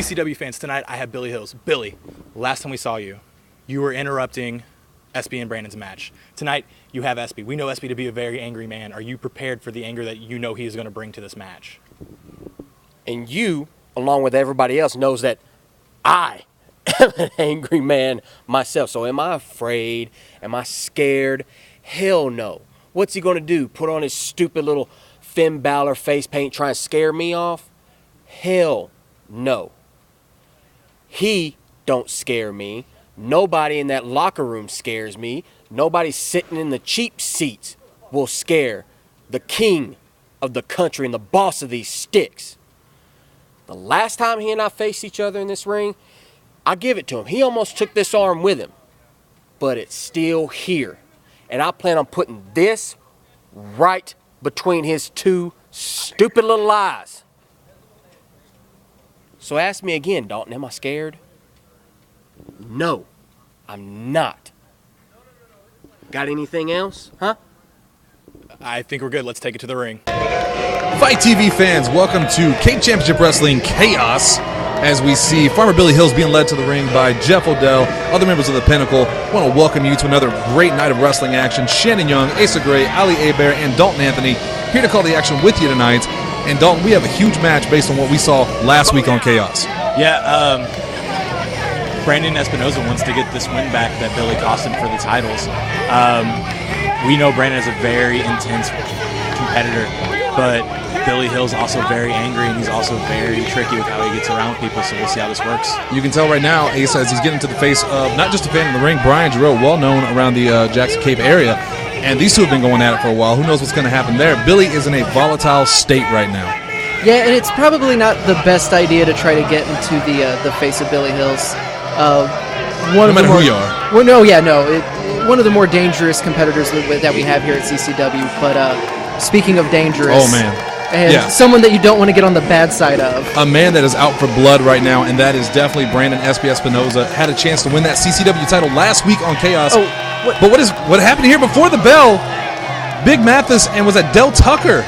CCW fans, tonight I have Billy Hills. Billy, last time we saw you, you were interrupting Espy and Brandon's match. Tonight, you have Espy. We know Espy to be a very angry man. Are you prepared for the anger that you know he is going to bring to this match? And you, along with everybody else, knows that I am an angry man myself. So am I afraid? Am I scared? Hell no. What's he going to do? Put on his stupid little Finn Balor face paint, try and scare me off? Hell no. He don't scare me. Nobody in that locker room scares me. Nobody sitting in the cheap seats will scare the king of the country and the boss of these sticks. The last time he and I faced each other in this ring, I give it to him. He almost took this arm with him, but it's still here. And I plan on putting this right between his two stupid little eyes. So ask me again, Dalton, am I scared? No, I'm not. Got anything else, huh? I think we're good. Let's take it to the ring. Fight TV fans, welcome to Cape Championship Wrestling Chaos. As we see Farmer Billy Hills being led to the ring by Jeff Odell, other members of the Pinnacle. I want to welcome you to another great night of wrestling action. Shannon Young, Asa Gray, Ali Hebert, and Dalton Anthony here to call the action with you tonight. And Dalton, we have a huge match based on what we saw last week on Chaos. Yeah, Brandon Espinosa wants to get this win back that Billy cost him for the titles. We know Brandon is a very intense competitor, but Billy Hill's also very angry, and he's also very tricky with how he gets around people, so we'll see how this works. You can tell right now, Asa, as he's getting to the face of not just a fan in the ring, Brian Giroux, well known around the Jackson Cape area, and these two have been going at it for a while. Who knows what's going to happen there? Billy is in a volatile state right now. Yeah, and it's probably not the best idea to try to get into the face of Billy Hills. No matter who you are. Well, one of the more dangerous competitors that we have here at CCW. But speaking of dangerous, oh man, and someone that you don't want to get on the bad side of, a man that is out for blood right now, and that is definitely Brandon Espinosa. Had a chance to win that CCW title last week on Chaos. But what happened here before the bell? Big Mathis and was that Del Tucker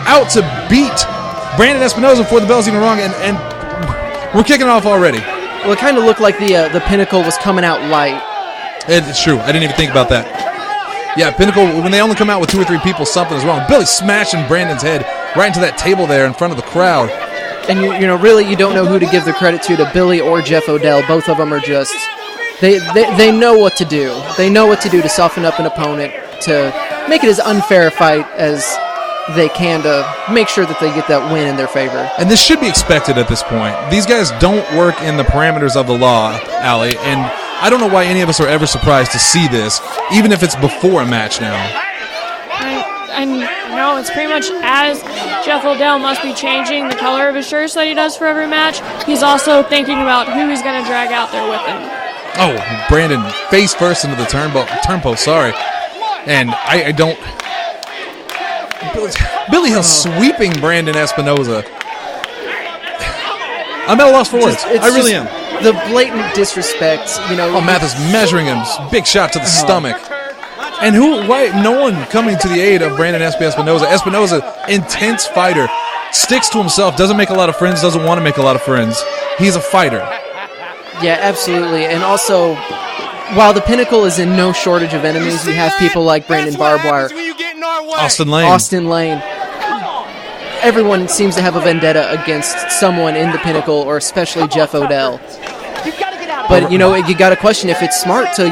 out to beat Brandon Espinosa before the bell's even rung, and we're kicking off already. Well, it kind of looked like the Pinnacle was coming out light. It's true. I didn't even think about that. Yeah, Pinnacle, when they only come out with 2 or 3 people, something is wrong. Billy smashing Brandon's head right into that table there in front of the crowd. And really you don't know who to give the credit to Billy or Jeff Odell. Both of them are just they know what to do. They know what to do to soften up an opponent, to make it as unfair a fight as they can, to make sure that they get that win in their favor. And this should be expected at this point. These guys don't work in the parameters of the law, Ali, and I don't know why any of us are ever surprised to see this, even if it's before a match now. I know it's pretty much as Jeff Odell must be changing the color of his shirts that he does for every match. He's also thinking about who he's going to drag out there with him. Oh, Brandon face first into the turnpost, sorry. And I don't... Billy Hill sweeping Brandon Espinosa. I'm at a loss for words. I really am. The blatant disrespect, Oh, Mathis measuring him. Big shot to the stomach. And why no one coming to the aid of Brandon Espinosa. Espinosa, intense fighter. Sticks to himself, doesn't make a lot of friends, doesn't want to make a lot of friends. He's a fighter. Yeah, absolutely. And also, while the Pinnacle is in no shortage of enemies, you have people like Brandon Barbwire, Austin Lane. Everyone seems to have a vendetta against someone in the Pinnacle, or especially Jeff Odell. But, you got to question if it's smart to,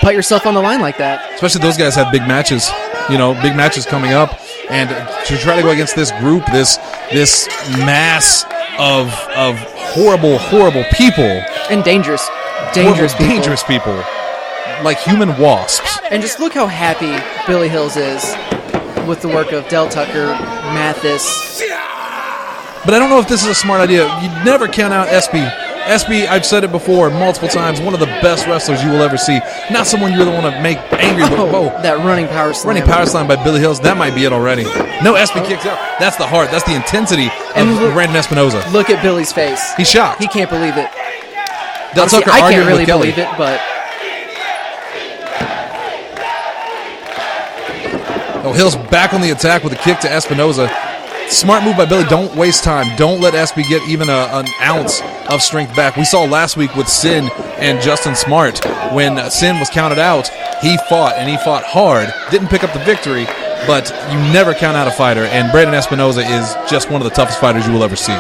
put yourself on the line like that. Especially those guys have big matches, big matches coming up. And to try to go against this group, this mass of horrible, horrible people. And dangerous people. Like human wasps. And just look how happy Billy Hills is with the work of Del Tucker, Mathis. But I don't know if this is a smart idea. You never count out Espy. Espy, I've said it before multiple times, one of the best wrestlers you will ever see. Not someone you really want to make angry. That running power slam. Running power slam by Billy Hills, that might be it already. No, Espy kicks out. That's the heart. That's the intensity of Brandon Espinosa. Look at Billy's face. He's shocked. He can't believe it. Del Tucker I can't really with Kaeley. believe it, but... Hills back on the attack with a kick to Espinosa. Smart move by Billy. Don't waste time. Don't let Espy get even an ounce of strength back. We saw last week with Sin and Justin Smart. When Sin was counted out, he fought, and he fought hard. Didn't pick up the victory, but you never count out a fighter, and Brandon Espinosa is just one of the toughest fighters you will ever see.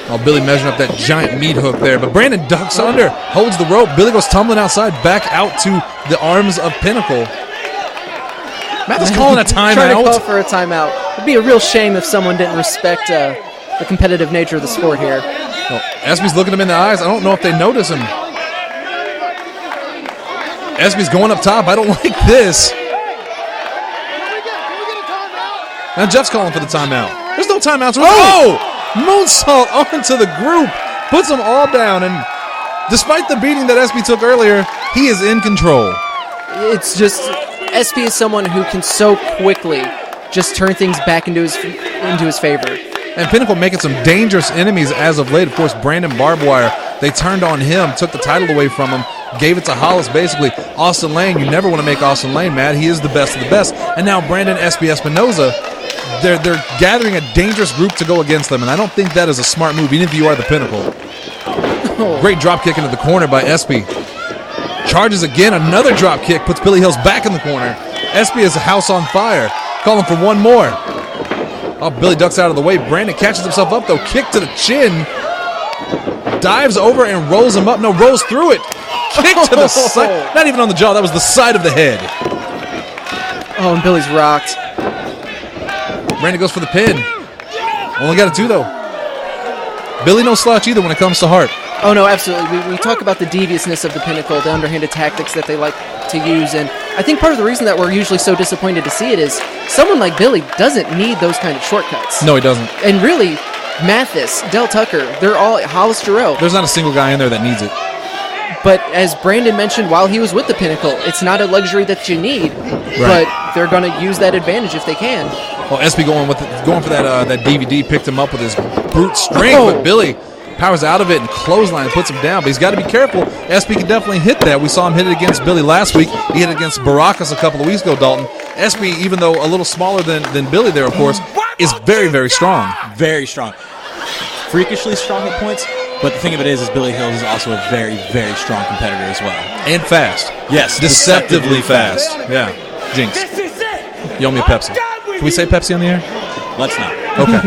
Oh, Billy measuring up that giant meat hook there, but Brandon ducks under, holds the rope. Billy goes tumbling outside, back out to the arms of Pinnacle. Matt is calling a timeout. Trying to call for a timeout. It'd be a real shame if someone didn't respect the competitive nature of the sport here. Well, Espy's looking him in the eyes. I don't know if they notice him. Espy's going up top. I don't like this. Now Jeff's calling for the timeout. There's no timeouts. Oh! Moonsault onto the group. Puts them all down. And despite the beating that Espy took earlier, he is in control. It's just, Espy is someone who can so quickly just turn things back into his favor. And Pinnacle making some dangerous enemies as of late. Of course, Brandon Barbed Wire, they turned on him, took the title away from him, gave it to Hollis basically. Austin Lane, you never want to make Austin Lane mad. He is the best of the best. And now Brandon Espy Espinosa, they're gathering a dangerous group to go against them, and I don't think that is a smart move, even if you are the Pinnacle. Great drop kick into the corner by Espy. Charges again, another drop kick, puts Billy Hills back in the corner. Espy is a house on fire. Calling for one more. Oh, Billy ducks out of the way. Brandon catches himself up, though. Kick to the chin. Dives over and rolls him up. No, rolls through it. Kick to the side. Not even on the jaw. That was the side of the head. Oh, and Billy's rocked. Brandon goes for the pin. Only got a 2, though. Billy no slouch either when it comes to heart. Oh, no, absolutely. We talk about the deviousness of the Pinnacle, the underhanded tactics that they like to use, and I think part of the reason that we're usually so disappointed to see it is someone like Billy doesn't need those kind of shortcuts. No, he doesn't. And really, Mathis, Del Tucker, they're all Hollis Giroux. There's not a single guy in there that needs it. But as Brandon mentioned while he was with the Pinnacle, it's not a luxury that you need, Right. but they're going to use that advantage if they can. Well, Espy going for that DVD, picked him up with his brute strength, but Billy powers out of it and clothesline puts him down. But he's got to be careful. Espy can definitely hit that. We saw him hit it against Billy last week. He hit it against Baracus a couple of weeks ago, Dalton. Espy, even though a little smaller than Billy there, of course, is very, very strong. Very strong. Freakishly strong at points. But the thing of it is Billy Hills is also a very, very strong competitor as well. And fast. Yes. Deceptively fast. Yeah. Jinx. You owe me a Pepsi. Can we say Pepsi on the air? Let's not. Okay.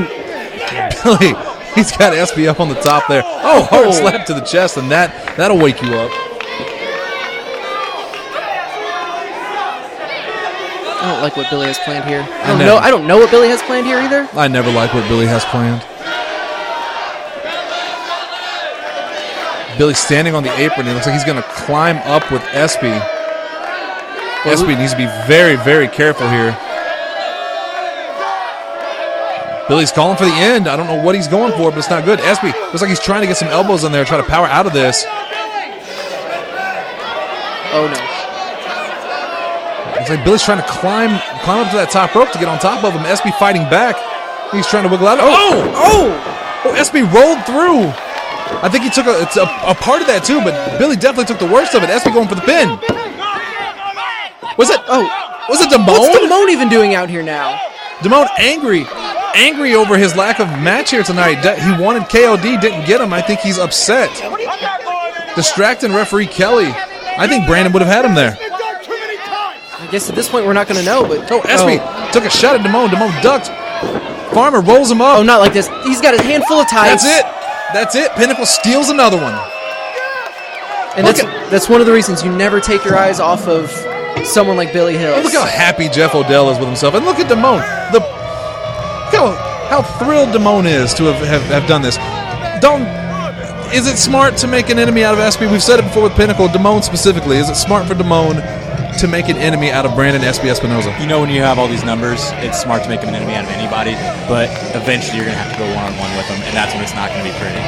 Billy, he's got Espy up on the top there. Oh, hard slap to the chest, and that'll wake you up. I don't like what Billy has planned here. I don't know what Billy has planned here either. I never like what Billy has planned. Billy standing on the apron. It looks like he's going to climb up with Espy. Espy needs to be very, very careful here. Billy's calling for the end. I don't know what he's going for, but it's not good. Espy looks like he's trying to get some elbows in there, try to power out of this. Oh, no. Looks like Billy's trying to climb up to that top rope to get on top of him. Espy fighting back. He's trying to wiggle out. Oh, Espy rolled through. I think he took a part of that too, but Billy definitely took the worst of it. Espy going for the pin. Was it Damone? What's Damone even doing out here now? Damone angry over his lack of match here tonight. He wanted KOD, didn't get him. I think he's upset. Distracting referee Kaeley. I think Brandon would have had him there. I guess at this point we're not going to know, but... Espy took a shot at Damone. Damone ducked. Farmer rolls him up. Oh, not like this. He's got a handful of ties. That's it. Pinnacle steals another one. And that's one of the reasons you never take your eyes off of someone like Billy Hills. Look how happy Jeff Odell is with himself. And look at Damone. Look how thrilled Damone is to have done this. Is it smart to make an enemy out of Espy? We've said it before with Pinnacle, Damone specifically. Is it smart for Damone to make an enemy out of Brandon Espy Espinosa? You know, when you have all these numbers, it's smart to make an enemy out of anybody, but eventually you're going to have to go one-on-one with them, and that's when it's not going to be pretty.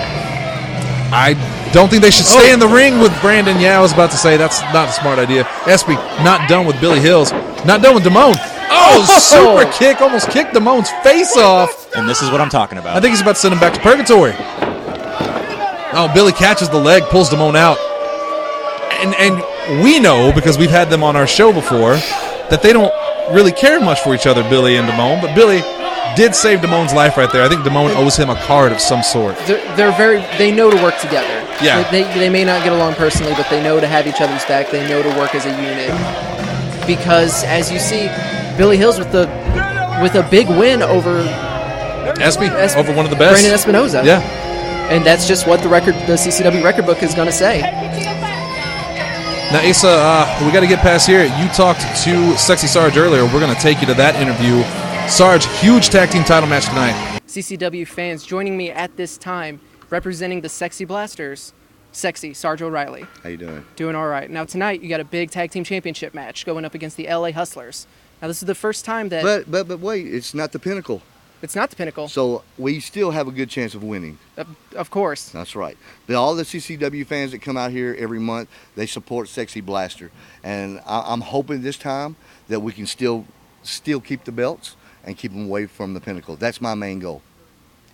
I don't think they should stay in the ring with Brandon. Yeah, I was about to say that's not a smart idea. Espy not done with Billy Hills. Not done with Damone. Oh, super kick. Almost kicked Damone's face off. And this is what I'm talking about. I think he's about to send him back to purgatory. Oh, Billy catches the leg, pulls Damone out. And we know, because we've had them on our show before, that they don't really care much for each other, Billy and Damone, but Billy did save Damone's life right there. I think Damone owes him a card of some sort. They know to work together. Yeah. They may not get along personally, but they know to have each other's back. They know to work as a unit. Because as you see, Billy Hills with a big win over Espy, over one of the best. Brandon Espinosa. Yeah. And that's just what the CCW record book is going to say. Now, Asa, we got to get past here. You talked to Sexy Sarge earlier. We're going to take you to that interview. Sarge, huge tag team title match tonight. CCW fans joining me at this time, representing the Sexy Blasters, Sexy Sarge O'Riley. How you doing? Doing all right. Now tonight you got a big tag team championship match going up against the LA Hustlers. Now this is the first time that But wait, it's not the Pinnacle. it's not the Pinnacle. So we still have a good chance of winning. Of course. That's right. All the CCW fans that come out here every month, they support Sexy Blaster, and I'm hoping this time that we can still keep the belts and keep them away from the Pinnacle. That's my main goal.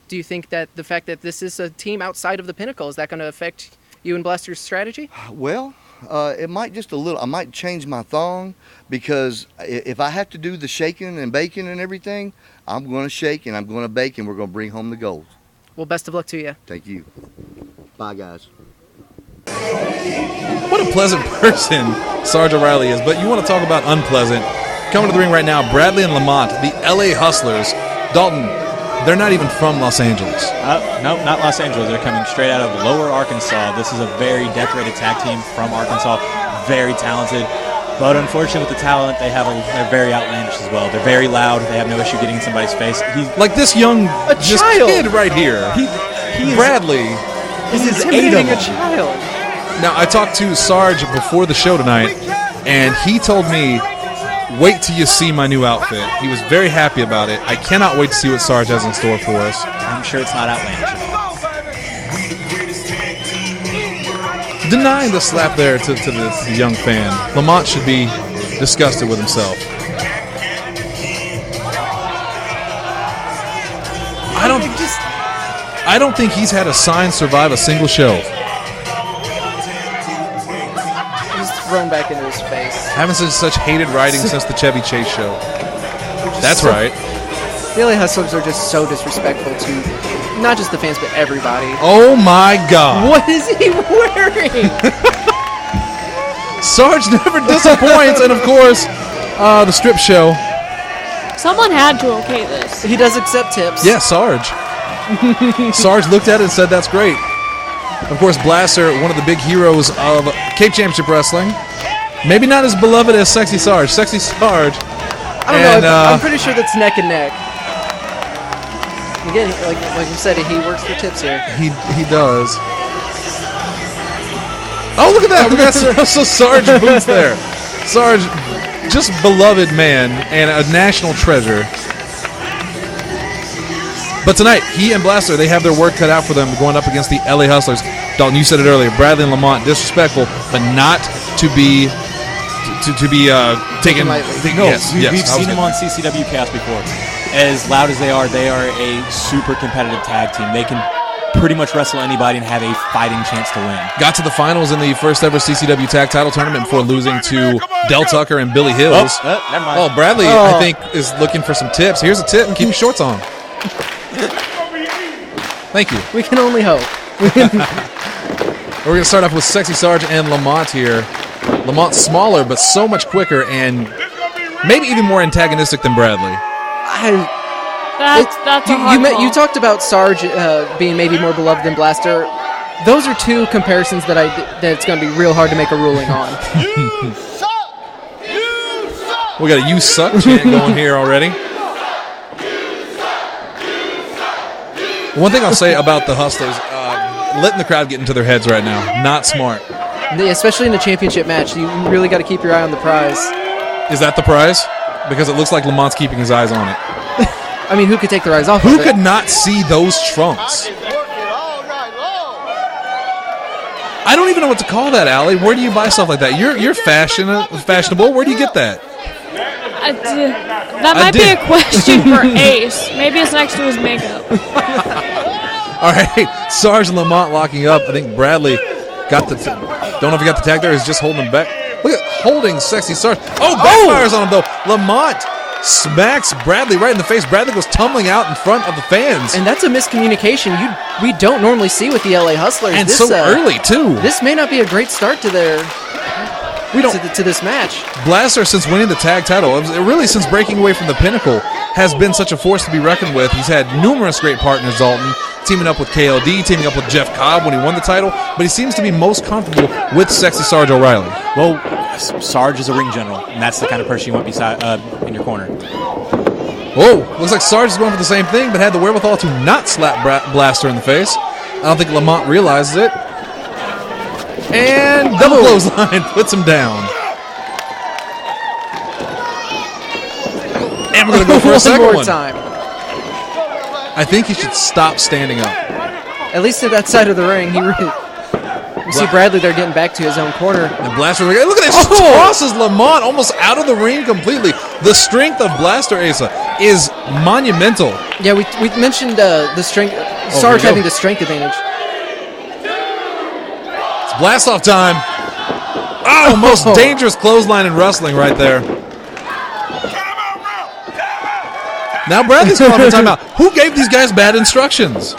Do you think that the fact that this is a team outside of the Pinnacle, is that going to affect you and Blaster's strategy? Well, it might just a little. I might change my thong, because if I have to do the shaking and baking and everything, I'm going to shake and I'm going to bake, and we're going to bring home the gold. Well, best of luck to you. Thank you. Bye, guys. What a pleasant person Sarge O'Riley is. But you want to talk about unpleasant. Coming to the ring right now, Bradley and Lamont, the LA Hustlers. Dalton, they're not even from Los Angeles. No, not Los Angeles. They're coming straight out of Lower Arkansas. This is a very decorated tag team from Arkansas. Very talented. But unfortunately, with the talent, they're very outlandish as well. They're very loud. They have no issue getting in somebody's face. Like this young kid right here. Bradley. He's intimidating a child. Now, I talked to Sarge before the show tonight, and he told me, wait till you see my new outfit. He was very happy about it. I cannot wait to see what Sarge has in store for us. I'm sure it's not outlandish at all. Denying the slap there to the young fan. Lamont should be disgusted with himself. I don't think he's had a sign survive a single show. Just thrown back into his face. Haven't seen such hated writing since the Chevy Chase show. That's right. The LA Hustlers are just so disrespectful to not just the fans, but everybody. Oh my God. What is he wearing? Sarge never disappoints. And of course, the strip show. Someone had to okay this. He does accept tips. Yeah, Sarge. Sarge looked at it and said, that's great. Of course, Blaster, one of the big heroes of Cape Championship Wrestling. Maybe not as beloved as Sexy Sarge. Sexy Sarge. I don't know. I'm pretty sure that's neck and neck. Again, like you said, he works for tips here. He does. Oh, look at that. We got so Sarge boots there. Sarge, just beloved man and a national treasure. But tonight, he and Blaster, they have their work cut out for them going up against the LA Hustlers. Dalton, you said it earlier. Bradley and Lamont, disrespectful, but not to be taken lightly. No, yes, we've seen them on CCW Chaos before. As loud as they are a super competitive tag team. They can pretty much wrestle anybody and have a fighting chance to win. Got to the finals in the first ever CCW Tag Title Tournament before losing to Del Tucker and Billy Hills. Never mind. Oh, Bradley, I think, is looking for some tips. Here's a tip and keep your shorts on. Thank you. We can only hope. We're going to start off with Sexy Sarge and Lamont here. Lamont's smaller, but so much quicker and maybe even more antagonistic than Bradley. That's a hard call. You talked about Sarge being maybe more beloved than Blaster. Those are two comparisons that it's going to be real hard to make a ruling on. We got a "You Suck" chant going here already. One thing I'll say about the Hustlers, letting the crowd get into their heads right now, not smart. Especially in a championship match, you really got to keep your eye on the prize. Is that the prize? Because it looks like Lamont's keeping his eyes on it. I mean, who could take their eyes off Who of it? could not see those trunks? I don't even know what to call that, Allie. Where do you buy stuff like that? You're fashionable. Where do you get that? That might be a question for Ace. Maybe it's next to his makeup. All right, Sarge and Lamont locking up. I think Bradley got the. Don't know if he got the tag there. He's just holding him back. Look at holding Sexy Sarge. Oh, backfires on him, though. Lamont smacks Bradley right in the face. Bradley goes tumbling out in front of the fans. And that's a miscommunication we don't normally see with the LA Hustlers. And so early, too. This may not be a great start to to this match. Blaster, since winning the tag title, really since breaking away from the Pinnacle, has been such a force to be reckoned with. He's had numerous great partners, Dalton, teaming up with KLD, teaming up with Jeff Cobb when he won the title, but he seems to be most comfortable with Sexy Sarge O'Riley. Well, Sarge is a ring general, and that's the kind of person you want beside in your corner. Whoa, looks like Sarge is going for the same thing, but had the wherewithal to not slap Blaster in the face. I don't think Lamont realizes it. And double clothesline puts him down. And we're going to go for a second one. Time. I think he should stop standing up. At least at that side of the ring, we see Bradley there getting back to his own corner. And Blaster, look at this, tosses Lamont almost out of the ring completely. The strength of Blaster, Asa, is monumental. Yeah, we mentioned the strength, Sarge having the strength advantage. It's blast-off time. Oh, most dangerous clothesline in wrestling right there. Now Bradley's calling for timeout. Who gave these guys bad instructions?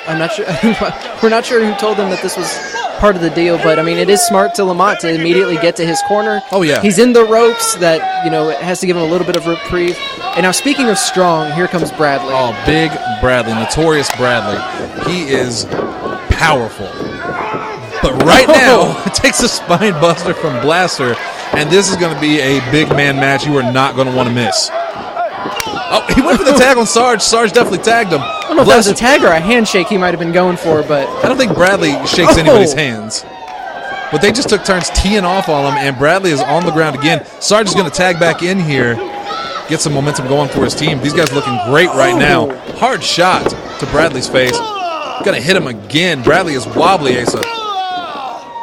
I'm not sure. We're not sure who told them that this was part of the deal, but I mean, it is smart to Lamont to immediately get to his corner. Oh yeah, he's in the ropes. That it has to give him a little bit of reprieve. And now, speaking of strong, here comes Bradley. Oh, big Bradley, notorious Bradley. He is powerful, but right now it takes a spine buster from Blaster, and this is going to be a big man match you are not going to want to miss. Oh, he went for the tag on Sarge. Sarge definitely tagged him. I don't know if that was a tag or a handshake he might have been going for, but I don't think Bradley shakes anybody's hands. But they just took turns teeing off on him, and Bradley is on the ground again. Sarge is going to tag back in here, get some momentum going for his team. These guys looking great right now. Hard shot to Bradley's face. Going to hit him again. Bradley is wobbly, Asa.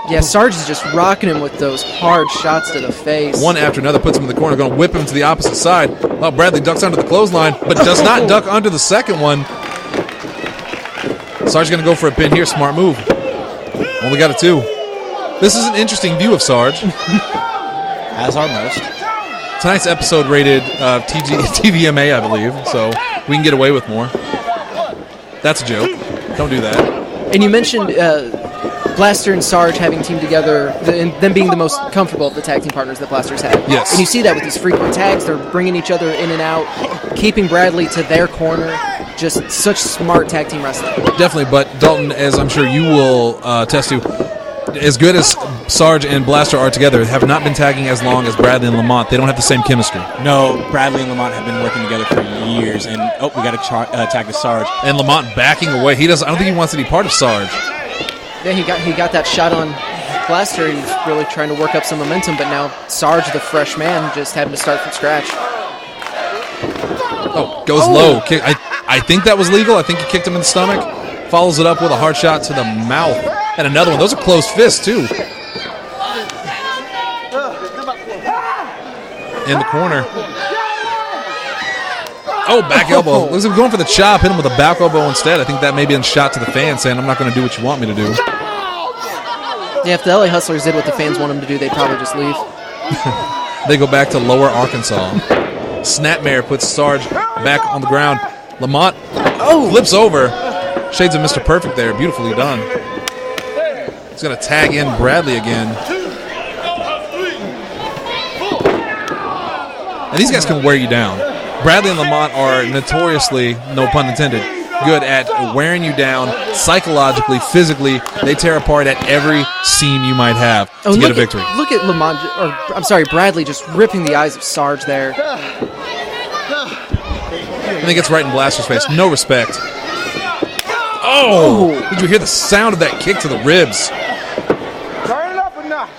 Yeah, Sarge is just rocking him with those hard shots to the face. One after another, puts him in the corner, going to whip him to the opposite side. Well, Bradley ducks under the clothesline, but does not duck under the second one. Sarge's going to go for a pin here. Smart move. Only got a 2. This is an interesting view of Sarge. As are most. Tonight's episode rated TVMA, I believe, so we can get away with more. That's a joke. Don't do that. And you mentioned Blaster and Sarge having teamed together, and them being the most comfortable of the tag team partners that Blaster's had. Yes. And you see that with these frequent tags. They're bringing each other in and out, keeping Bradley to their corner. Just such smart tag team wrestling. Definitely, but Dalton, as I'm sure you will attest to, as good as Sarge and Blaster are together, have not been tagging as long as Bradley and Lamont. They don't have the same chemistry. No, Bradley and Lamont have been working together for years, and we got to tag to Sarge. And Lamont backing away. I don't think he wants to be part of Sarge. Yeah, he got that shot on Blaster. He was really trying to work up some momentum, but now Sarge, the fresh man, just having to start from scratch. Oh, goes low. Kick. I think that was legal. I think he kicked him in the stomach. Follows it up with a hard shot to the mouth. And another one. Those are closed fists, too. In the corner. Oh, back elbow. Looks like going for the chop. Hit him with a back elbow instead. I think that may be a shot to the fans saying, I'm not going to do what you want me to do. Yeah, if the LA Hustlers did what the fans want them to do, they'd probably just leave. They go back to Lower Arkansas. Snapmare puts Sarge back on the ground. Lamont flips over. Shades of Mr. Perfect there. Beautifully done. He's going to tag in Bradley again. And these guys can wear you down. Bradley and Lamont are notoriously, no pun intended, good at wearing you down psychologically, physically. They tear apart at every seam you might have to get a victory. Look at Lamont, Bradley just ripping the eyes of Sarge there. And he gets right in Blaster's face. No respect. Oh! Did you hear the sound of that kick to the ribs? Turn it up a notch.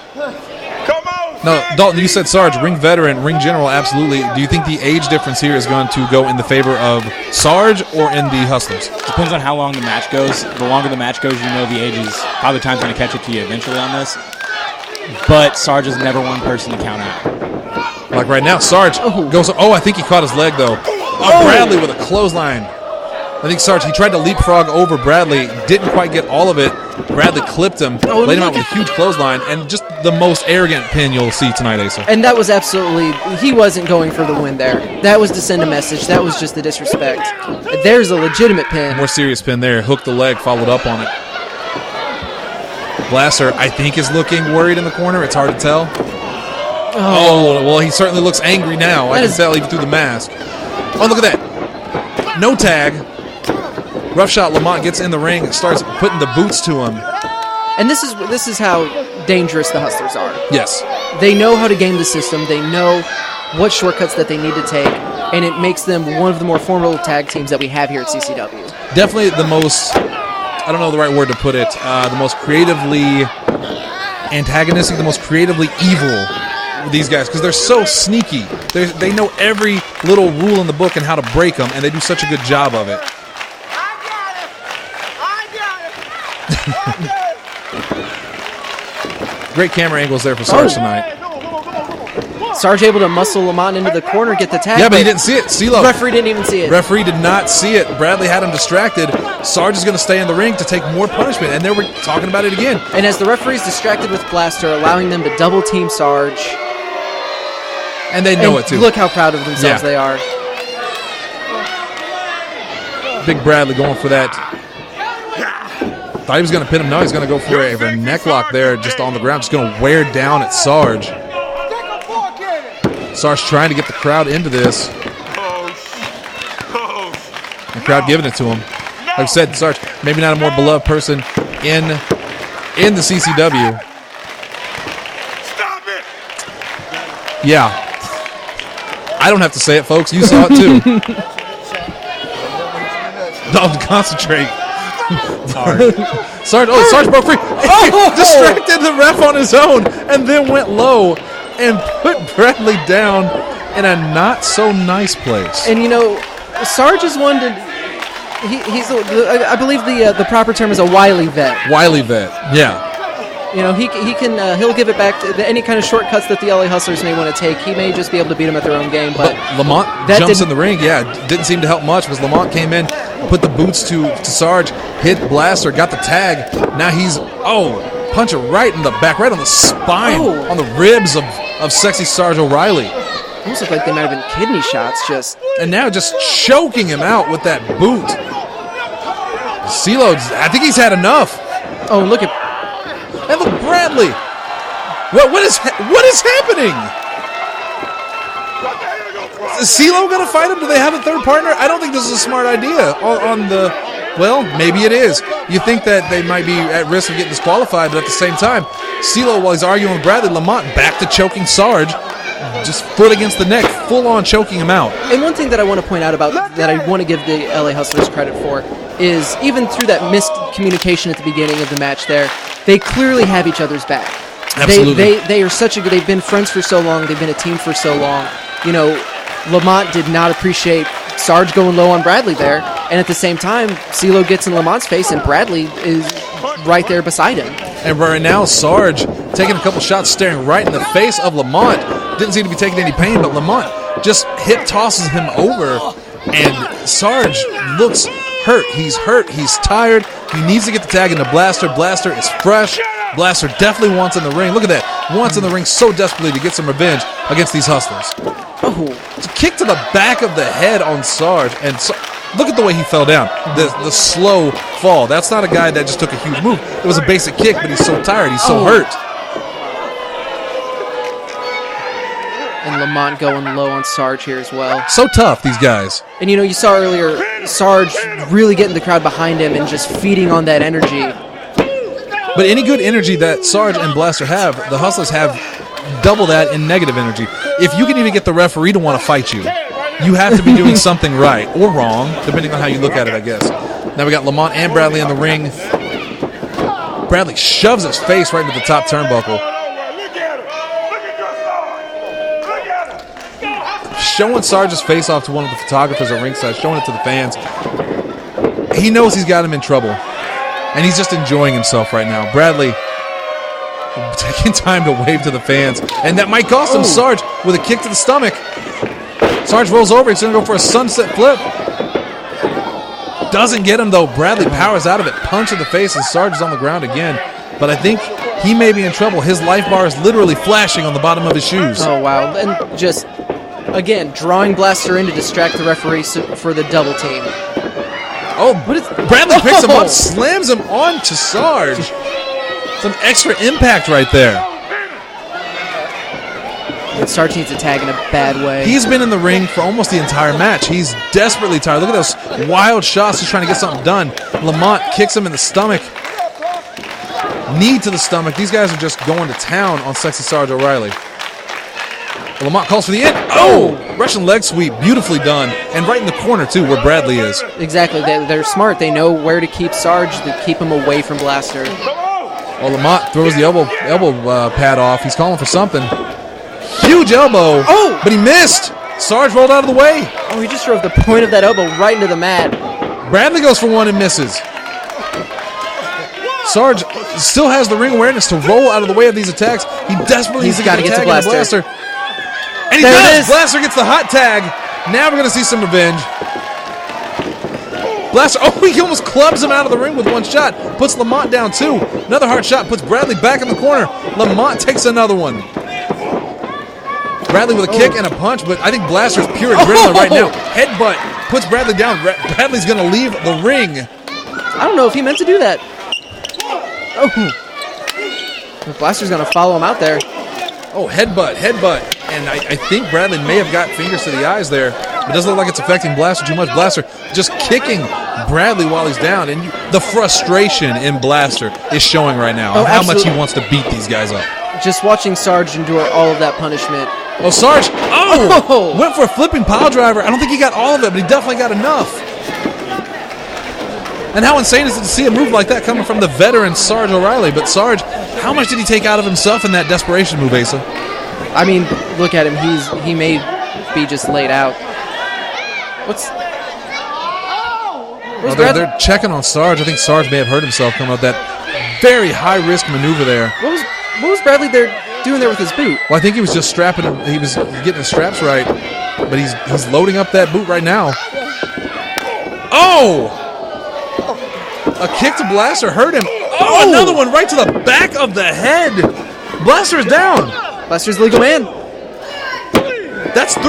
Come on! No, Dalton, you said Sarge, ring veteran, ring general, absolutely. Do you think the age difference here is going to go in the favor of Sarge or in the Hustlers? Depends on how long the match goes. The longer the match goes, the age is probably time's going to catch up to you eventually on this. But Sarge is never one person to count out. Like right now, Sarge goes, I think he caught his leg, though. Oh, Bradley with a clothesline. I think Sarge, he tried to leapfrog over Bradley, didn't quite get all of it. Bradley clipped him, laid him out with a huge clothesline, and just the most arrogant pin you'll see tonight, Asa. And that was absolutely, he wasn't going for the win there. That was to send a message. That was just the disrespect. There's a legitimate pin. More serious pin there. Hooked the leg, followed up on it. Blaster, I think, is looking worried in the corner. It's hard to tell. Oh, well, he certainly looks angry now. I can tell even through the mask. Oh, look at that. No tag. Rough shot. Lamont gets in the ring and starts putting the boots to him. And this is how dangerous the Hustlers are. Yes. They know how to game the system. They know what shortcuts that they need to take, and it makes them one of the more formidable tag teams that we have here at CCW. Definitely the most, I don't know the right word to put it, the most creatively antagonistic, the most creatively evil with these guys, because they're so sneaky. They know every little rule in the book and how to break them, and they do such a good job of it. Great camera angles there for Sarge tonight. Sarge able to muscle Lamont into the corner, get the tag. Yeah, but he didn't see it. CeeLo. Referee didn't even see it. Referee did not see it. Bradley had him distracted. Sarge is going to stay in the ring to take more punishment, and they were talking about it again. And as the referee's distracted with Blaster, allowing them to double team Sarge. And they know it too. Look how proud of themselves they are. Big Bradley going for that. Thought he was going to pin him. No, he's going to go for a neck lock there just on the ground. Just going to wear down at Sarge. Sarge trying to get the crowd into this. The crowd giving it to him. Like I said, Sarge, maybe not a more beloved person in the CCW. Stop it! Yeah. I don't have to say it, folks. You saw it too. Don't concentrate. Sarge broke free. Oh! Distracted the ref on his own and then went low and put Bradley down in a not so nice place. And you know, Sarge is one to. He's I believe the proper term is a wily vet. Wily vet, yeah. You know, he'll give it back to any kind of shortcuts that the LA Hustlers may want to take. He may just be able to beat them at their own game. But Lamont jumps in the ring. Yeah, didn't seem to help much because Lamont came in, put the boots to Sarge, hit Blaster, got the tag. Now he's punch it right in the back, right on the spine, on the ribs of sexy Sarge O'Riley. Almost looked like they might have been kidney shots. And now just choking him out with that boot. CeeLo, I think he's had enough. Oh, look at. And look, Bradley. What is happening? Is CeeLo going to fight him? Do they have a third partner? I don't think this is a smart idea. Well, maybe it is. You think that they might be at risk of getting disqualified, but at the same time, CeeLo, while he's arguing with Bradley, Lamont back to choking Sarge, just foot against the neck, full on choking him out. And one thing that I want to point out about that I want to give the LA Hustlers credit for is even through that missed communication at the beginning of the match there, they clearly have each other's back. Absolutely. They are such a good, they've been friends for so long, they've been a team for so long. You know, Lamont did not appreciate Sarge going low on Bradley there, and at the same time, CeeLo gets in Lamont's face, and Bradley is right there beside him. And right now, Sarge taking a couple shots, staring right in the face of Lamont. Didn't seem to be taking any pain, but Lamont just hip tosses him over, and Sarge looks hurt. He's tired. He needs to get the tag into Blaster. Blaster is fresh. Blaster definitely wants in the ring. Look at that. Wants in the ring so desperately to get some revenge against these Hustlers. It's a kick to the back of the head on Sarge, and look at the way he fell down. The slow fall. That's not a guy that just took a huge move. It was a basic kick, but he's so tired. He's so hurt. And Lamont going low on Sarge here as well. So tough, these guys. And you know, you saw earlier Sarge really getting the crowd behind him and just feeding on that energy. But any good energy that Sarge and Blaster have, the Hustlers have double that in negative energy. If you can even get the referee to want to fight you, you have to be doing something right or wrong, depending on how you look at it, I guess. Now we got Lamont and Bradley in the ring. Bradley shoves his face right into the top turnbuckle. Showing Sarge's face off to one of the photographers at ringside, showing it to the fans. He knows he's got him in trouble, and he's just enjoying himself right now. Bradley taking time to wave to the fans, and that might cost him. Sarge with a kick to the stomach. Sarge rolls over. He's going to go for a sunset flip. Doesn't get him, though. Bradley powers out of it. Punch in the face, and Sarge is on the ground again. But I think he may be in trouble. His life bar is literally flashing on the bottom of his shoes. Oh, wow. And just, again, drawing Blaster in to distract the referee for the double team. Oh, Bradley picks him up, slams him onto Sarge. Some extra impact right there. And Sarge needs a tag in a bad way. He's been in the ring for almost the entire match. He's desperately tired. Look at those wild shots. He's trying to get something done. Lamont kicks him in the stomach. Knee to the stomach. These guys are just going to town on sexy Sarge O'Riley. Lamont calls for the in. Oh! Russian leg sweep. Beautifully done. And right in the corner, too, where Bradley is. Exactly. They're smart. They know where to keep Sarge, to keep him away from Blaster. Oh, Lamont throws the elbow pad off. He's calling for something. Huge elbow. Oh! But he missed. Sarge rolled out of the way. Oh, he just drove the point of that elbow right into the mat. Bradley goes for one and misses. Sarge still has the ring awareness to roll out of the way of these attacks. He desperately needs to get to Blaster. And he does! Blaster gets the hot tag. Now we're going to see some revenge. Blaster, he almost clubs him out of the ring with one shot. Puts Lamont down, too. Another hard shot puts Bradley back in the corner. Lamont takes another one. Bradley with a kick and a punch, but I think Blaster's pure adrenaline right now. Headbutt puts Bradley down. Bradley's going to leave the ring. I don't know if he meant to do that. Oh. Blaster's going to follow him out there. Oh, headbutt. And I think Bradley may have got fingers to the eyes there. It doesn't look like it's affecting Blaster too much. Blaster just kicking Bradley while he's down. And the frustration in Blaster is showing right now. Oh, how much he wants to beat these guys up. Just watching Sarge endure all of that punishment. Oh, Sarge. Went for a flipping pile driver. I don't think he got all of it, but he definitely got enough. And how insane is it to see a move like that coming from the veteran Sarge O'Riley? But Sarge, how much did he take out of himself in that desperation move, Asa? I mean, look at him. He may be just laid out. They're checking on Sarge. I think Sarge may have hurt himself coming out that very high-risk maneuver there. What was Bradley doing there with his boot? Well, I think he was just strapping him. He was getting his straps right. But he's loading up that boot right now. Oh! A kick to Blaster hurt him. Oh, another one right to the back of the head. Blaster's down. Blaster's the legal man. That's 3.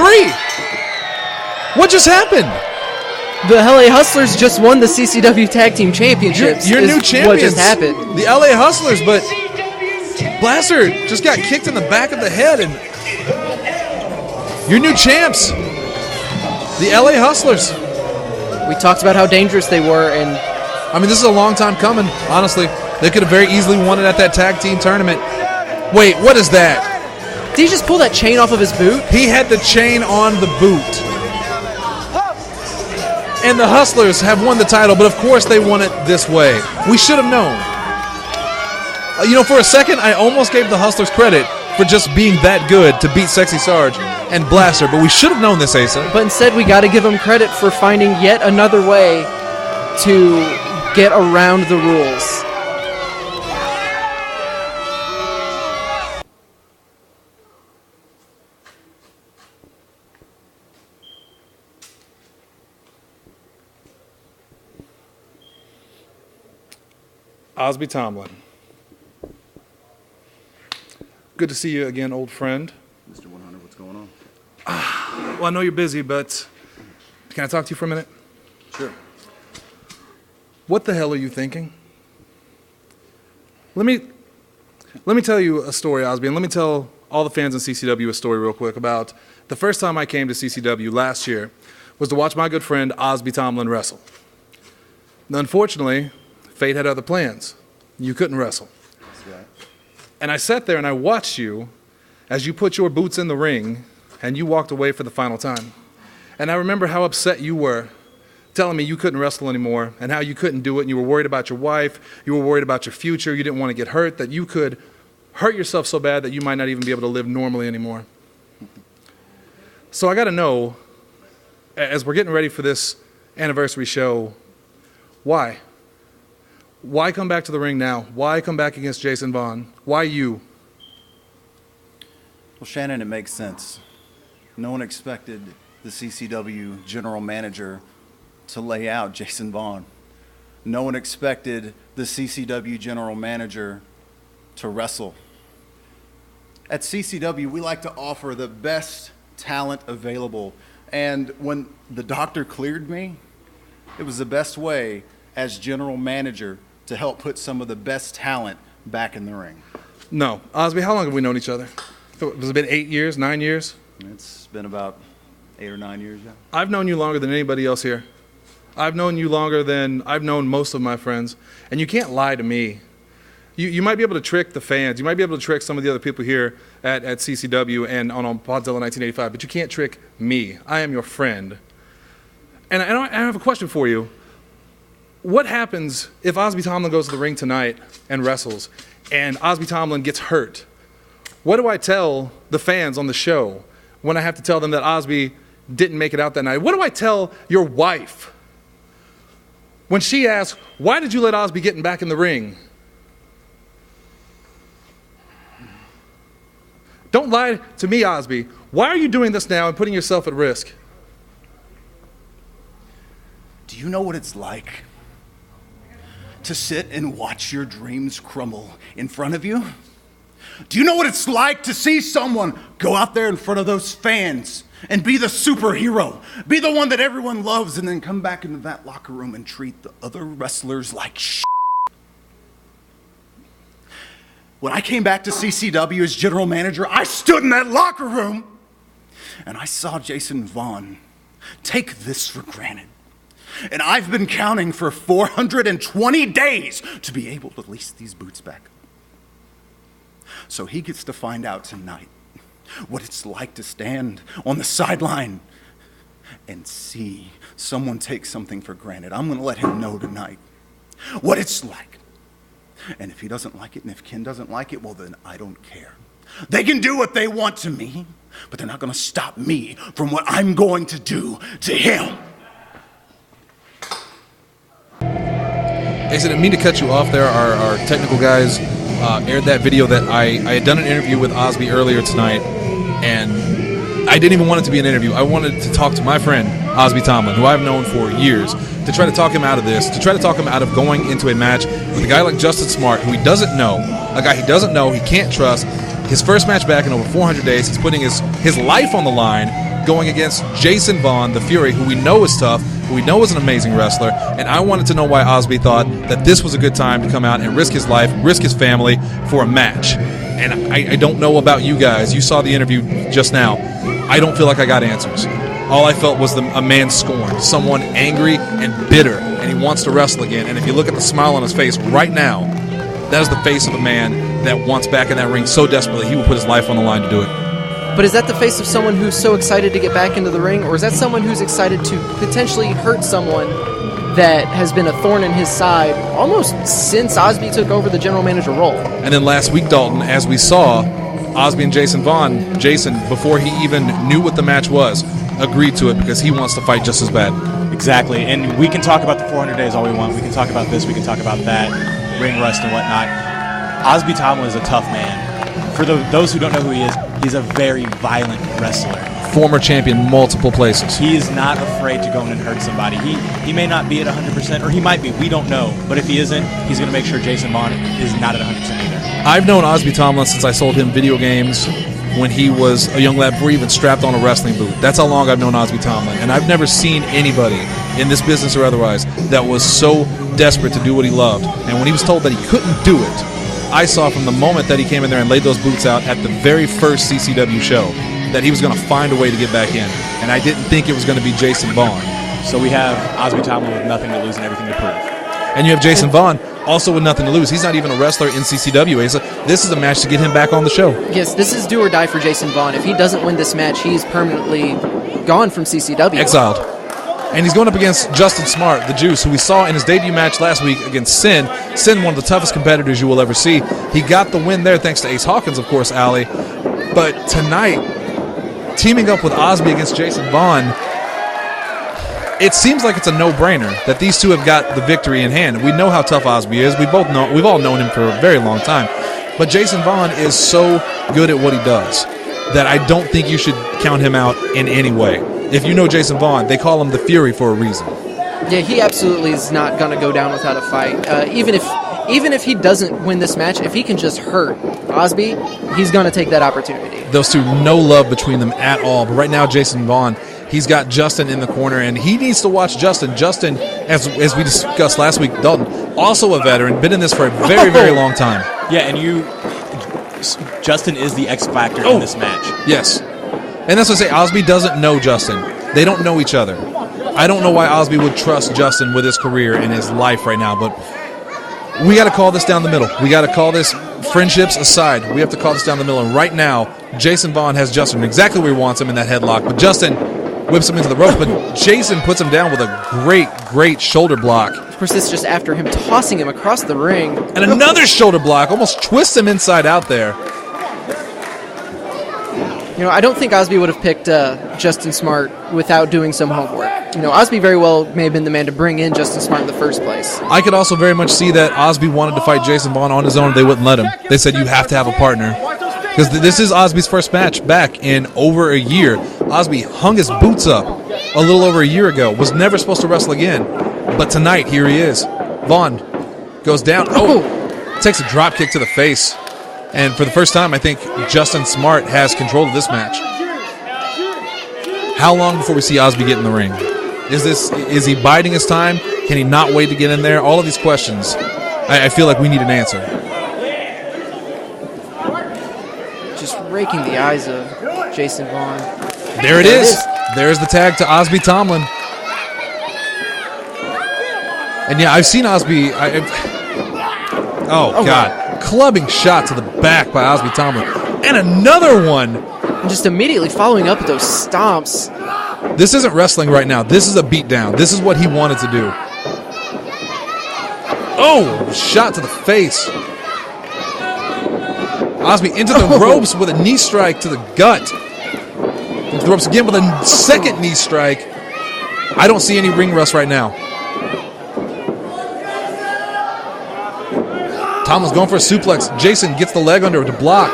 What just happened? The LA Hustlers just won the CCW Tag Team Championships. Your new champions. What just happened? The LA Hustlers, but Blaster just got kicked in the back of the head, and your new champs, the LA Hustlers. We talked about how dangerous they were, and I mean, this is a long time coming, honestly. They could have very easily won it at that tag team tournament. Wait, what is that? Did he just pull that chain off of his boot? He had the chain on the boot. And the Hustlers have won the title, but of course they won it this way. We should have known. For a second, I almost gave the Hustlers credit for just being that good to beat Sexy Sarge and Blaster, but we should have known this, Asa. But instead, we got to give them credit for finding yet another way to get around the rules. Osby Tomlin. Good to see you again, old friend. Mr. 100, what's going on? Well, I know you're busy, but can I talk to you for a minute? Sure. What the hell are you thinking? Let me tell you a story, Osby, and let me tell all the fans in CCW a story real quick about the first time I came to CCW last year was to watch my good friend Osby Tomlin wrestle. Now, unfortunately, fate had other plans. You couldn't wrestle. That's right. And I sat there and I watched you as you put your boots in the ring and you walked away for the final time. And I remember how upset you were, telling me you couldn't wrestle anymore and how you couldn't do it, and you were worried about your wife, you were worried about your future, you didn't want to get hurt, that you could hurt yourself so bad that you might not even be able to live normally anymore. So I got to know, as we're getting ready for this anniversary show, why? Why come back to the ring now? Why come back against Jason Vaughn? Why you? Well, Shannon, it makes sense. No one expected the CCW general manager to lay out Jason Vaughn. No one expected the CCW general manager to wrestle. At CCW, we like to offer the best talent available. And when the doctor cleared me, it was the best way as general manager to help put some of the best talent back in the ring. No. Osby, how long have we known each other? Has it been 8 years, 9 years? It's been about 8 or 9 years, yeah. I've known you longer than anybody else here. I've known you longer than I've known most of my friends. And you can't lie to me. You might be able to trick the fans. You might be able to trick some of the other people here at CCW and on Podzilla 1985, but you can't trick me. I am your friend. And I have a question for you. What happens if Osby Tomlin goes to the ring tonight and wrestles and Osby Tomlin gets hurt? What do I tell the fans on the show when I have to tell them that Osby didn't make it out that night? What do I tell your wife when she asks, why did you let Osby get back in the ring? Don't lie to me, Osby. Why are you doing this now and putting yourself at risk? Do you know what it's like to sit and watch your dreams crumble in front of you? Do you know what it's like to see someone go out there in front of those fans and be the superhero, be the one that everyone loves, and then come back into that locker room and treat the other wrestlers like shit? When I came back to CCW as general manager, I stood in that locker room and I saw Jason Vaughn take this for granted. And I've been counting for 420 days to be able to lease these boots back. So he gets to find out tonight what it's like to stand on the sideline and see someone take something for granted. I'm going to let him know tonight what it's like. And if he doesn't like it, and if Ken doesn't like it, well, then I don't care. They can do what they want to me, but they're not going to stop me from what I'm going to do to him. I didn't mean to cut you off there. Our technical guys aired that video that I had done an interview with Osby earlier tonight, and I didn't even want it to be an interview. I wanted to talk to my friend, Osby Tomlin, who I've known for years, to try to talk him out of this, to try to talk him out of going into a match with a guy like Justin Smart, who he doesn't know, a guy he doesn't know, he can't trust. His first match back in over 400 days, he's putting his life on the line, going against Jason Vaughn, the Fury, who we know is tough, who we know is an amazing wrestler, and I wanted to know why Osby thought that this was a good time to come out and risk his life, risk his family for a match. And I don't know about you guys. You saw the interview just now. I don't feel like I got answers. All I felt was a man scorned, someone angry and bitter, and he wants to wrestle again. And if you look at the smile on his face right now, that is the face of a man that wants back in that ring so desperately he will put his life on the line to do it. But is that the face of someone who's so excited to get back into the ring, or is that someone who's excited to potentially hurt someone that has been a thorn in his side almost since Osby took over the general manager role? And then last week, Dalton, as we saw, Osby and Jason Vaughn, Jason, before he even knew what the match was, agreed to it because he wants to fight just as bad. Exactly, and we can talk about the 400 days all we want. We can talk about this, we can talk about that, ring rust and whatnot. Osby Tomlin is a tough man. For those who don't know who he is, he's a very violent wrestler. Former champion multiple places. He is not afraid to go in and hurt somebody. He may not be at 100%, or he might be. We don't know. But if he isn't, he's going to make sure Jason Vaughn is not at 100% either. I've known Osby Tomlin since I sold him video games when he was a young lad before he even strapped on a wrestling boot. That's how long I've known Osby Tomlin. And I've never seen anybody in this business or otherwise that was so desperate to do what he loved. And when he was told that he couldn't do it, I saw from the moment that he came in there and laid those boots out at the very first CCW show that he was going to find a way to get back in. And I didn't think it was going to be Jason Vaughn. So we have Osby Tomlin with nothing to lose and everything to prove. And you have Jason Vaughn also with nothing to lose. He's not even a wrestler in CCW. This is a match to get him back on the show. Yes, this is do or die for Jason Vaughn. If he doesn't win this match, he's permanently gone from CCW. Exiled. And he's going up against Justin Smart, the Juice, who we saw in his debut match last week against Sin. Sin, one of the toughest competitors you will ever see. He got the win there thanks to Ace Hawkins, of course, Allie. But tonight, teaming up with Osby against Jason Vaughn, it seems like it's a no-brainer that these two have got the victory in hand. We know how tough Osby is. We've all known him for a very long time. But Jason Vaughn is so good at what he does that I don't think you should count him out in any way. If you know Jason Vaughn, they call him the Fury for a reason. Yeah, he absolutely is not going to go down without a fight. Even if he doesn't win this match, if he can just hurt Osby, he's going to take that opportunity. Those two, no love between them at all. But right now, Jason Vaughn, he's got Justin in the corner, and he needs to watch Justin. Justin, as we discussed last week, Dalton, also a veteran, been in this for a very, very long time. Yeah, and Justin is the X factor in this match. Yes. And that's what I say, Osby doesn't know Justin. They don't know each other. I don't know why Osby would trust Justin with his career and his life right now, but we got to call this down the middle. We got to call this, friendships aside, we have to call this down the middle. And right now, Jason Vaughn has Justin exactly where he wants him in that headlock. But Justin whips him into the ropes, but Jason puts him down with a great, great shoulder block. Of course, this is just after him tossing him across the ring. And another shoulder block, almost twists him inside out there. You know, I don't think Osby would have picked Justin Smart without doing some homework. You know, Osby very well may have been the man to bring in Justin Smart in the first place. I could also very much see that Osby wanted to fight Jason Vaughn on his own. They wouldn't let him. They said, you have to have a partner. Because this is Osby's first match back in over a year. Osby hung his boots up a little over a year ago. Was never supposed to wrestle again. But tonight, here he is. Vaughn goes down. Takes a drop kick to the face. And for the first time, I think Justin Smart has control of this match. How long before we see Osby get in the ring? Is he biding his time? Can he not wait to get in there? All of these questions, I feel like we need an answer. Just raking the eyes of Jason Vaughn. There it is. There's the tag to Osby Tomlin. And yeah, I've seen Osby. God. Clubbing shot to the back by Osby Tomlin. And another one. And just immediately following up with those stomps. This isn't wrestling right now. This is a beatdown. This is what he wanted to do. Oh, shot to the face. Osby into the ropes with a knee strike to the gut. Into the ropes again with a second knee strike. I don't see any ring rust right now. Tomlin's going for a suplex. Jason gets the leg under to block.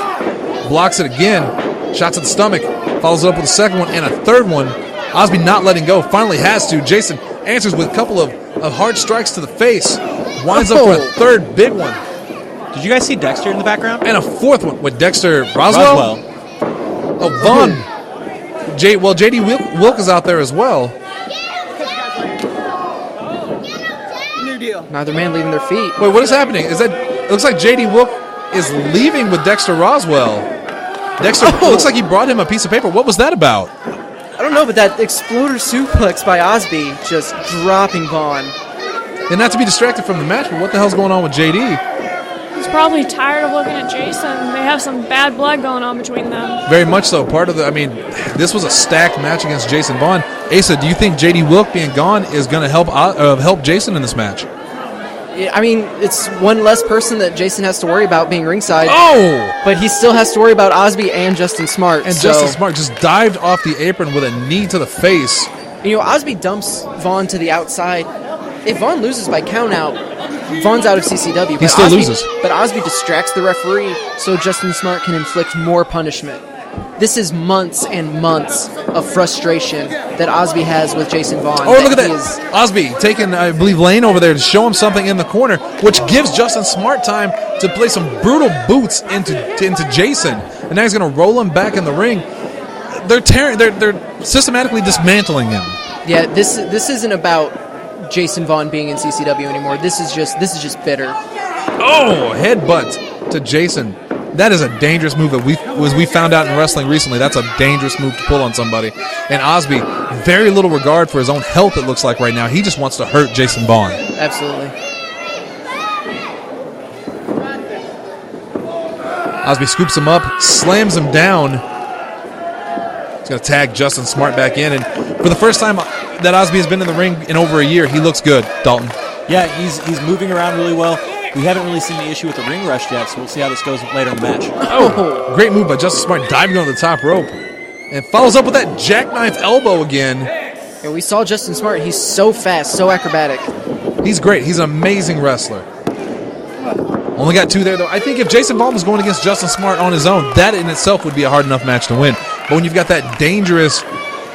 Blocks it again. Shot to the stomach. Follows it up with a second one and a third one. Osby not letting go. Finally has to. Jason answers with a couple of hard strikes to the face. Winds up for a third big one. Did you guys see Dexter in the background? And a fourth one with Dexter Roswell. Oh, Vaughn. J.D. Wilk is out there as well. Neither man leaving their feet. Wait, what is happening? It looks like J.D. Wilk is leaving with Dexter Roswell. Dexter looks like he brought him a piece of paper. What was that about? I don't know, but that exploder suplex by Osby just dropping Vaughn. And not to be distracted from the match, but what the hell's going on with J.D.? He's probably tired of looking at Jason. They have some bad blood going on between them. Very much so. This was a stacked match against Jason Vaughn. Asa, do you think J.D. Wilk being gone is going to help Jason in this match? I mean, it's one less person that Jason has to worry about being ringside. Oh! But he still has to worry about Osby and Justin Smart. And Justin Smart just dived off the apron with a knee to the face. You know, Osby dumps Vaughn to the outside. If Vaughn loses by countout, Vaughn's out of CCW. He still loses. But Osby distracts the referee so Justin Smart can inflict more punishment. This is months and months of frustration that Osby has with Jason Vaughn. Oh, look at that. Osby taking, I believe, Lane over there to show him something in the corner, which gives Justin Smart time to play some brutal boots into Jason. And now he's going to roll him back in the ring. They're systematically dismantling him. Yeah, this isn't about Jason Vaughn being in CCW anymore. This is just bitter. Oh, headbutt to Jason. That is a dangerous move that we found out in wrestling recently. That's a dangerous move to pull on somebody. And Osby, very little regard for his own health, it looks like right now. He just wants to hurt Jason Vaughn. Absolutely. Osby scoops him up, slams him down. He's going to tag Justin Smart back in. And for the first time that Osby has been in the ring in over a year, he looks good, Dalton. Yeah, he's moving around really well. We haven't really seen the issue with the ring rush yet, so we'll see how this goes later in the match. Oh, great move by Justin Smart, diving on the top rope. And follows up with that jackknife elbow again. Yeah, we saw Justin Smart. He's so fast, so acrobatic. He's great. He's an amazing wrestler. Only got two there, though. I think if Jason Vaughn was going against Justin Smart on his own, that in itself would be a hard enough match to win. But when you've got that dangerous,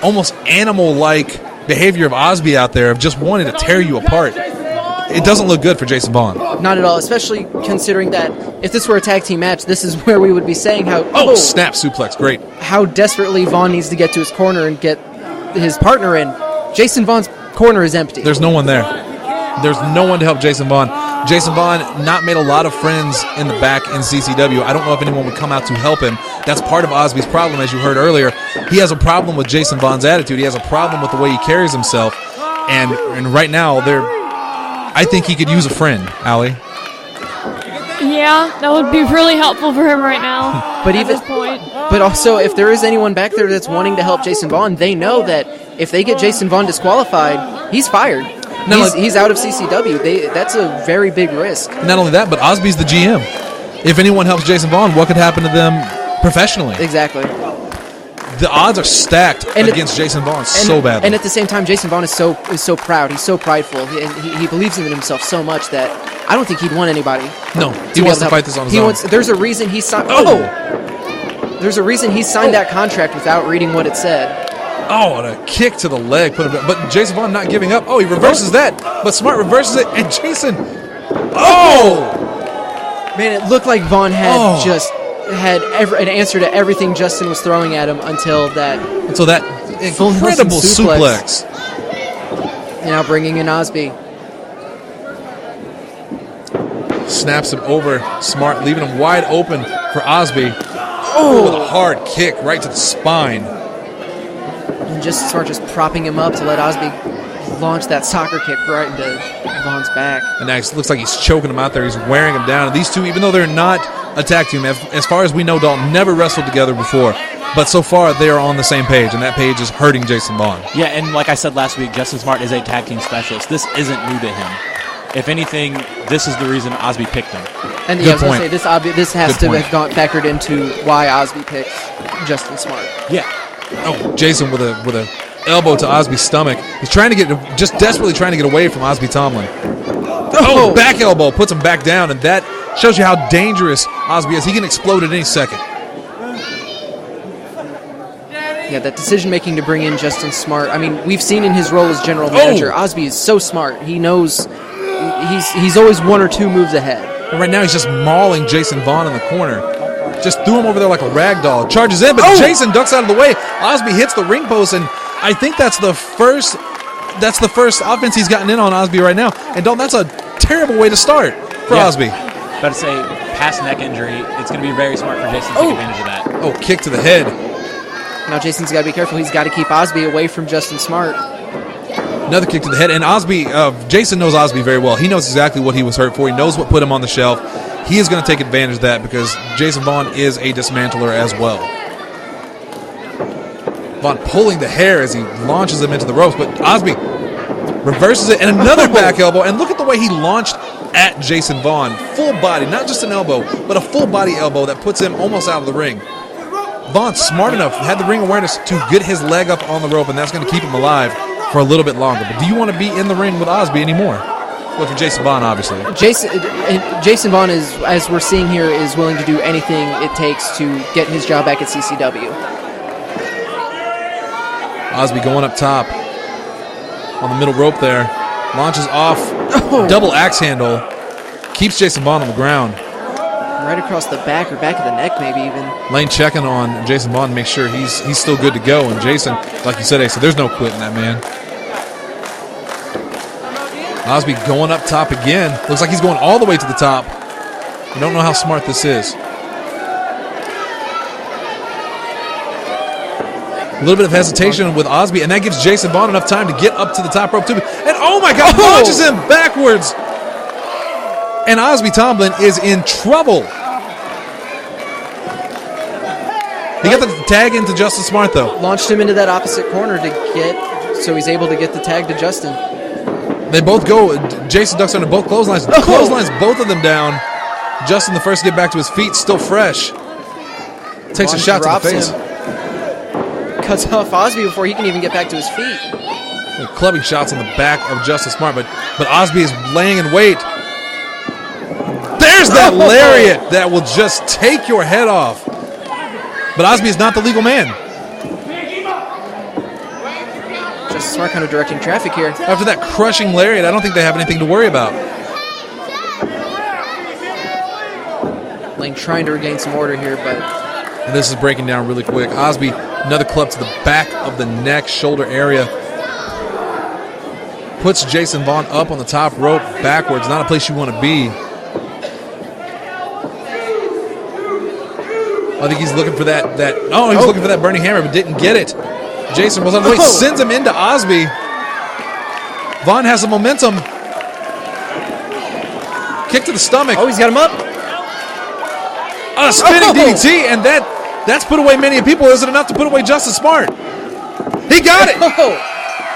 almost animal-like behavior of Osby out there of just wanting to tear you apart. It doesn't look good for Jason Vaughn. Not at all, especially considering that if this were a tag team match, this is where we would be saying how Snap suplex, great. How desperately Vaughn needs to get to his corner and get his partner in. Jason Vaughn's corner is empty. There's no one there. There's no one to help Jason Vaughn. Jason Vaughn not made a lot of friends in the back in CCW. I don't know if anyone would come out to help him. That's part of Osby's problem, as you heard earlier. He has a problem with Jason Vaughn's attitude. He has a problem with the way he carries himself. And right now, I think he could use a friend, Allie. Yeah, that would be really helpful for him right now. But at this point. But also, if there is anyone back there that's wanting to help Jason Vaughn, they know that if they get Jason Vaughn disqualified, he's fired. He's out of CCW. That's a very big risk. Not only that, but Osby's the GM. If anyone helps Jason Vaughn, what could happen to them professionally? Exactly. The odds are stacked against Jason Vaughn so badly. And at the same time, Jason Vaughn is so proud. He's so prideful. And he believes in himself so much that I don't think he'd want anybody. No, he wants to fight this on his own. There's a reason he signed. There's a reason he signed that contract without reading what it said. And a kick to the leg. But Jason Vaughn not giving up. He reverses that. But Smart reverses it. And Jason. Man, it looked like Vaughn had had an answer to everything Justin was throwing at him until that incredible suplex. Now bringing in Osby. Snaps him over. Smart, leaving him wide open for Osby. With a hard kick right to the spine. And Smart just propping him up to let Osby launch that soccer kick right into Vaughn's back. And now it looks like he's choking him out there. He's wearing him down. And these two, even though they're not a tag team, as far as we know, Dalton never wrestled together before. But so far, they are on the same page, and that page is hurting Jason Vaughn. Yeah, and like I said last week, Justin Smart is a tag team specialist. This isn't new to him. If anything, this is the reason Osby picked him. And I was going to say, this has to have gone factored into why Osby picked Justin Smart. Yeah. Jason with a elbow to Osby's stomach. He's just desperately trying to get away from Osby Tomlin. Back elbow puts him back down, and that shows you how dangerous Osby is. He can explode at any second. Yeah, that decision-making to bring in Justin Smart. I mean, we've seen in his role as general manager, Osby is so smart. He knows he's always one or two moves ahead. And right now he's just mauling Jason Vaughn in the corner. Just threw him over there like a rag doll. Charges in, but Jason ducks out of the way. Osby hits the ring post, and I think that's the first offense he's gotten in on Osby right now. And Dalton, that's a terrible way to start for Osby. About to say, past neck injury, it's going to be very smart for Jason to take advantage of that. Kick to the head. Now Jason's got to be careful. He's got to keep Osby away from Justin Smart. Another kick to the head, and Jason knows Osby very well. He knows exactly what he was hurt for. He knows what put him on the shelf. He is going to take advantage of that because Jason Vaughn is a dismantler as well. Vaughn pulling the hair as he launches him into the ropes, but Osby reverses it, and another back elbow, and look at the way he launched at Jason Vaughn. Full body, not just an elbow, but a full body elbow that puts him almost out of the ring. Vaughn's smart enough, had the ring awareness to get his leg up on the rope, and that's going to keep him alive for a little bit longer. But do you want to be in the ring with Osby anymore? Well, for Jason Vaughn, obviously. Jason Vaughn, as we're seeing here, is willing to do anything it takes to get his job back at CCW. Osby going up top on the middle rope there. Launches off. Double axe handle. Keeps Jason Vaughn on the ground. Right across the back or back of the neck, maybe even. Lane checking on Jason Vaughn to make sure he's still good to go. And Jason, like you said, Asa, there's no quitting that man. Osby going up top again. Looks like he's going all the way to the top. You don't know how smart this is. A little bit of hesitation with Osby, and that gives Jason Vaughn enough time to get up to the top rope too. And oh my God, launches him backwards. And Osby Tomlin is in trouble. He got the tag into Justin Smart, though. Launched him into that opposite corner so he's able to get the tag to Justin. They both go. Jason ducks under both clotheslines. Clotheslines both of them down. Justin, the first to get back to his feet, still fresh. Takes a shot to the face. Cuts off Osby before he can even get back to his feet. Clubbing shots on the back of Justin Smart, but Osby is laying in wait. There's that lariat that will just take your head off. But Osby is not the legal man. Smart kind of directing traffic here. After that crushing lariat, I don't think they have anything to worry about. Lane trying to regain some order here, but... And this is breaking down really quick. Osby, another club to the back of the neck, shoulder area. Puts Jason Vaughn up on the top rope backwards. Not a place you want to be. I think he's looking for that. He was looking for that burning hammer, but didn't get it. Jason was on the way, sends him into Osby. Vaughn has some momentum. Kick to the stomach. Oh, he's got him up. A spinning DDT, and that's put away many people. Is it enough to put away Justin Smart? He got it.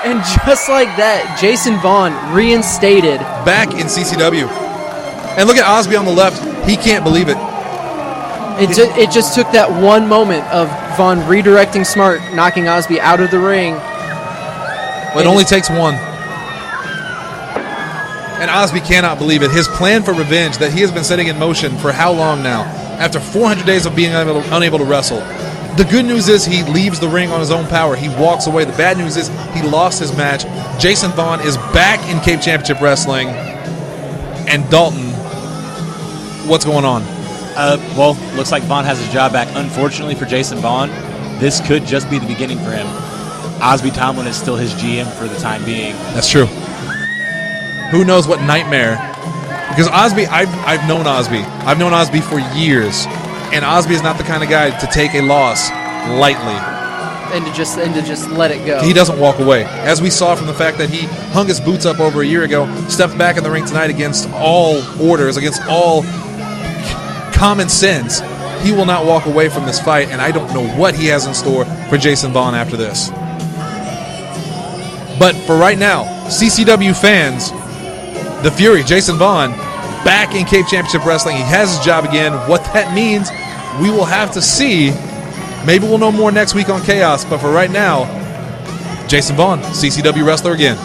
And just like that, Jason Vaughn reinstated. Back in CCW. And look at Osby on the left. He can't believe it. It just took that one moment of Vaughn redirecting Smart, knocking Osby out of the ring. Well, it only takes one. And Osby cannot believe it. His plan for revenge that he has been setting in motion for how long now? After 400 days of being unable to wrestle. The good news is he leaves the ring on his own power. He walks away. The bad news is he lost his match. Jason Vaughn is back in Cape Championship Wrestling. And Dalton, what's going on? Well, looks like Vaughn has his job back. Unfortunately for Jason Vaughn, this could just be the beginning for him. Osby Tomlin is still his GM for the time being. That's true. Who knows what nightmare? Because Osby, I've known Osby. I've known Osby for years, and Osby is not the kind of guy to take a loss lightly. And to just let it go. He doesn't walk away. As we saw from the fact that he hung his boots up over a year ago, stepped back in the ring tonight against all orders, against all common sense. He will not walk away from this fight, and I don't know what he has in store for Jason Vaughn after this. But for right now, CCW fans, the Fury, Jason Vaughn, back in Cape Championship Wrestling. He has his job again. What that means, we will have to see. Maybe we'll know more next week on Chaos, but for right now, Jason Vaughn, CCW wrestler again.